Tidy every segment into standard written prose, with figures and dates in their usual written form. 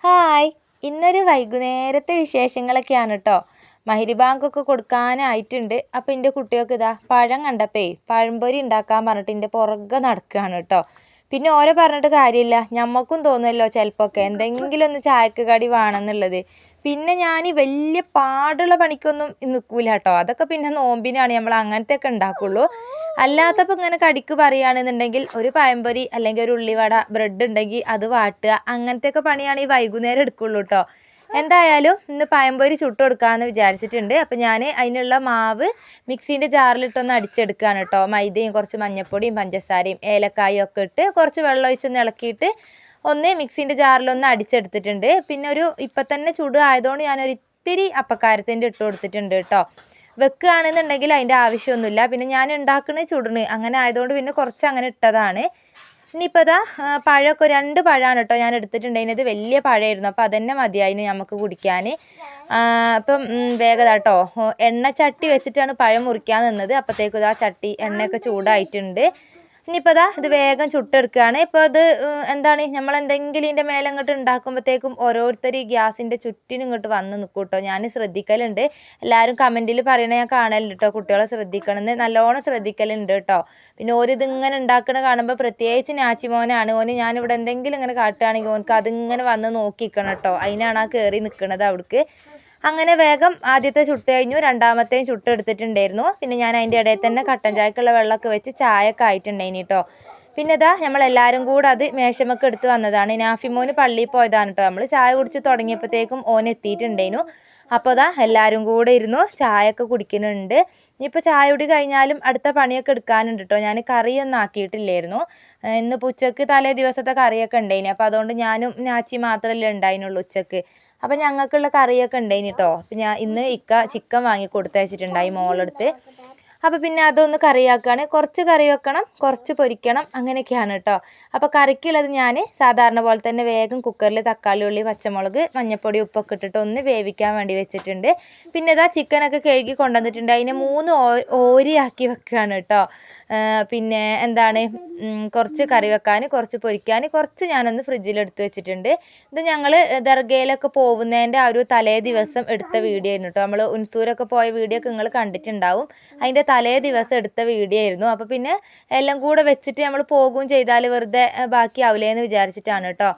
Hi, ഇന്നൊരു വൈകുന്നേരത്തെ വിശേഷങ്ങളൊക്കെയാണ് കേട്ടോ. മഗ്‌രിബാങ്കൊക്കെ കൊടുക്കാനായിട്ടുണ്ട്. അപ്പോൾ എൻ്റെ കുട്ടികൾക്ക് ഇതാ പഴം കണ്ടപ്പേ പഴംപൊരി ഉണ്ടാക്കാൻ പറഞ്ഞിട്ട് എൻ്റെ പുറകെ നടക്കുകയാണ് കേട്ടോ. പിന്നെ ഓരെ പറഞ്ഞിട്ട് കാര്യമില്ല, ഞമ്മക്കും തോന്നുമല്ലോ ചിലപ്പോഴൊക്കെ എന്തെങ്കിലും ഒന്ന് ചായക്ക് കടി വേണമെന്നുള്ളത്. പിന്നെ ഞാൻ വലിയ പാടുള്ള പണിക്കൊന്നും നിൽക്കൂല കേട്ടോ. അതൊക്കെ പിന്നെ നോമ്പിനാണ് നമ്മൾ അങ്ങനത്തെയൊക്കെ ഉണ്ടാക്കുള്ളൂ. അല്ലാത്തപ്പോൾ ഇങ്ങനെ കടിക്ക് പറയുകയാണെന്നുണ്ടെങ്കിൽ ഒരു പഴംപൊരി അല്ലെങ്കിൽ ഒരു ഉള്ളിവട ബ്രെഡ് ഉണ്ടെങ്കിൽ അത് വാട്ടുക, അങ്ങനത്തെയൊക്കെ പണിയാണ് ഈ വൈകുന്നേരം എടുക്കുള്ളൂ കേട്ടോ. എന്തായാലും ഇന്ന് പഴംപൊരി ചുട്ട് കൊടുക്കാമെന്ന് വിചാരിച്ചിട്ടുണ്ട്. അപ്പം ഞാൻ അതിനുള്ള മാവ് മിക്സീൻ്റെ ജാറിലിട്ടൊന്ന് അടിച്ചെടുക്കുകയാണ് കേട്ടോ. മൈദയും കുറച്ച് മഞ്ഞൾപ്പൊടിയും പഞ്ചസാരയും ഏലക്കായും ഒക്കെ ഇട്ട് കുറച്ച് വെള്ളം ഒഴിച്ചൊന്ന് ഇളക്കിയിട്ട് ഒന്ന് മിക്സീൻ്റെ ജാറിലൊന്ന് അടിച്ചെടുത്തിട്ടുണ്ട്. പിന്നെ ഇപ്പം തന്നെ ചുട് ആയതുകൊണ്ട് ഞാനൊരു ഇത്തിരി അപ്പക്കാരത്തിൻ്റെ ഇട്ട് കൊടുത്തിട്ടുണ്ട് കേട്ടോ. വെക്കുകയാണെന്നുണ്ടെങ്കിൽ അതിൻ്റെ ആവശ്യമൊന്നുമില്ല. പിന്നെ ഞാൻ ഉണ്ടാക്കുന്നത് ചുടണ് അങ്ങനെ ആയതുകൊണ്ട് പിന്നെ കുറച്ച് അങ്ങനെ ഇട്ടതാണ്. ഇനിയിപ്പോൾ ഇതാ പഴമൊക്കെ 2 പഴമാണ് കേട്ടോ ഞാൻ എടുത്തിട്ടുണ്ടായിരുന്നത്. വലിയ പഴമായിരുന്നു, അപ്പോൾ അതന്നെ മതിയായിരുന്നു നമുക്ക് കുടിക്കാൻ. അപ്പം വേഗം കേട്ടോ എണ്ണച്ചട്ടി വെച്ചിട്ടാണ് പഴം മുറിക്കാൻ നിന്നത്. അപ്പോഴത്തേക്കും ഇതാ ചട്ടി എണ്ണയൊക്കെ ചൂടായിട്ടുണ്ട്. ഇനിയിപ്പോൾ ഇതാ ഇത് വേഗം ചുട്ടെടുക്കുകയാണ്. ഇപ്പോൾ ഇത് എന്താണ് നമ്മളെന്തെങ്കിലും ഇതിൻ്റെ മേലെ ഇങ്ങോട്ട് ഉണ്ടാക്കുമ്പോഴത്തേക്കും ഓരോരുത്തർ ഈ ഗ്യാസിൻ്റെ ചുറ്റിനും ഇങ്ങോട്ട് വന്ന് നിൽക്കും കേട്ടോ. ഞാൻ ശ്രദ്ധിക്കലുണ്ട്, എല്ലാവരും കമൻറ്റിൽ പറയണത് ഞാൻ കാണലുണ്ട് കേട്ടോ. കുട്ടികളെ ശ്രദ്ധിക്കണമെന്ന് നല്ലോണം ശ്രദ്ധിക്കലുണ്ട് കേട്ടോ. പിന്നെ ഓരിതിങ്ങനെ ഉണ്ടാക്കണ കാണുമ്പോൾ പ്രത്യേകിച്ച് നാച്ചിമോനാണ്. ഓന് ഞാനിവിടെ എന്തെങ്കിലും ഇങ്ങനെ കാട്ടുകയാണെങ്കിൽ ഓനക്ക് അതിങ്ങനെ വന്ന് നോക്കിക്കണം കേട്ടോ. അതിനാണ് ആ കയറി നിൽക്കുന്നത് അവിടേക്ക്. അങ്ങനെ വേഗം ആദ്യത്തെ ചുട്ട് കഴിഞ്ഞു, രണ്ടാമത്തെയും ചുട്ടെടുത്തിട്ടുണ്ടായിരുന്നു. പിന്നെ ഞാൻ അതിൻ്റെ ഇടയിൽ തന്നെ കട്ടൻ ചായക്കുള്ള വെള്ളമൊക്കെ വെച്ച് ചായയൊക്കെ ആയിട്ടുണ്ടായിന് കേട്ടോ. പിന്നെ ഇതാ നമ്മളെല്ലാവരും കൂടെ അത് മേശമൊക്കെ എടുത്ത് വന്നതാണ്. നാഫിമോന് പള്ളിയിൽ പോയതാണ് കേട്ടോ. നമ്മൾ ചായ കുടിച്ച് തുടങ്ങിയപ്പോഴത്തേക്കും ഓൻ എത്തിയിട്ടുണ്ടായിരുന്നു. അപ്പോൾ ഇതാ എല്ലാവരും കൂടെ ഇരുന്നു ചായയൊക്കെ കുടിക്കുന്നുണ്ട്. ഇനിയിപ്പോൾ ചായ കുടി കഴിഞ്ഞാലും അടുത്ത പണിയൊക്കെ എടുക്കാനുണ്ട് കേട്ടോ. ഞാൻ കറിയൊന്നും ആക്കിയിട്ടില്ലായിരുന്നു. ഇന്ന് ഉച്ചക്ക് തലേ ദിവസത്തെ കറിയൊക്കെ ഉണ്ടായിന്. അപ്പോൾ അതുകൊണ്ട് ഞാനും നാച്ചി മാത്രമല്ലേ ഉണ്ടായിരുന്നുള്ളൂ ഉച്ചക്ക്. അപ്പം ഞങ്ങൾക്കുള്ള കറിയൊക്കെ ഉണ്ടായിന് കേട്ടോ. അപ്പം ഞാൻ ഇന്ന് ചിക്കൻ വാങ്ങി കൊടുത്തയച്ചിട്ടുണ്ടായി മോളെടുത്ത്. അപ്പോൾ പിന്നെ അതൊന്ന് കറിയാക്കുകയാണ്. കുറച്ച് കറി വെക്കണം, കുറച്ച് പൊരിക്കണം, അങ്ങനെയൊക്കെയാണ് കേട്ടോ. അപ്പോൾ കറിക്കുള്ളത് ഞാൻ സാധാരണ പോലെ തന്നെ വേഗം കുക്കറിൽ തക്കാളി ഉള്ളി പച്ചമുളക് മഞ്ഞൾപ്പൊടി ഉപ്പൊക്കെ ഇട്ടിട്ട് ഒന്ന് വേവിക്കാൻ വേണ്ടി വെച്ചിട്ടുണ്ട്. പിന്നെ ഇതാ ചിക്കനൊക്കെ കഴുകി കൊണ്ടുവന്നിട്ടുണ്ട്. അതിനെ 3 ഓരിയാക്കി വെക്കുകയാണ് കേട്ടോ. പിന്നെ എന്താണ് കുറച്ച് കറി വെക്കാൻ, കുറച്ച് പൊരിക്കാൻ, കുറച്ച് ഞാനൊന്ന് ഫ്രിഡ്ജിലെടുത്ത് വെച്ചിട്ടുണ്ട്. ഇത് ഞങ്ങൾ ദർഗയിലൊക്കെ പോകുന്നതിൻ്റെ ആ ഒരു തലേ ദിവസം എടുത്ത വീഡിയോ ആയിരുന്നു കേട്ടോ. നമ്മൾ ഉൻസൂരൊക്കെ പോയ വീഡിയോ ഒക്കെ നിങ്ങൾ കണ്ടിട്ടുണ്ടാവും. അതിൻ്റെ തലേ ദിവസം എടുത്ത വീഡിയോ ആയിരുന്നു. അപ്പോൾ പിന്നെ എല്ലാം കൂടെ വെച്ചിട്ട് നമ്മൾ പോകുകയും ചെയ്താൽ വെറുതെ ബാക്കിയാവില്ലേ എന്ന് വിചാരിച്ചിട്ടാണ് കേട്ടോ.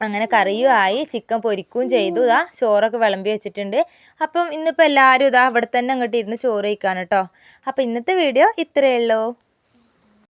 അങ്ങനെ കറിയും ആയി, ചിക്കൻ പൊരിക്കുകയും ചെയ്തു. ഇതാ ചോറൊക്കെ വിളമ്പി വെച്ചിട്ടുണ്ട്. അപ്പം ഇന്നിപ്പോൾ എല്ലാവരും ഇതാ ഇവിടെ തന്നെ അങ്ങോട്ട് ഇരുന്ന് ചോറ് കഴിക്കാണ് കേട്ടോ. അപ്പോൾ ഇന്നത്തെ വീഡിയോ ഇത്രയേ ഉള്ളൂ.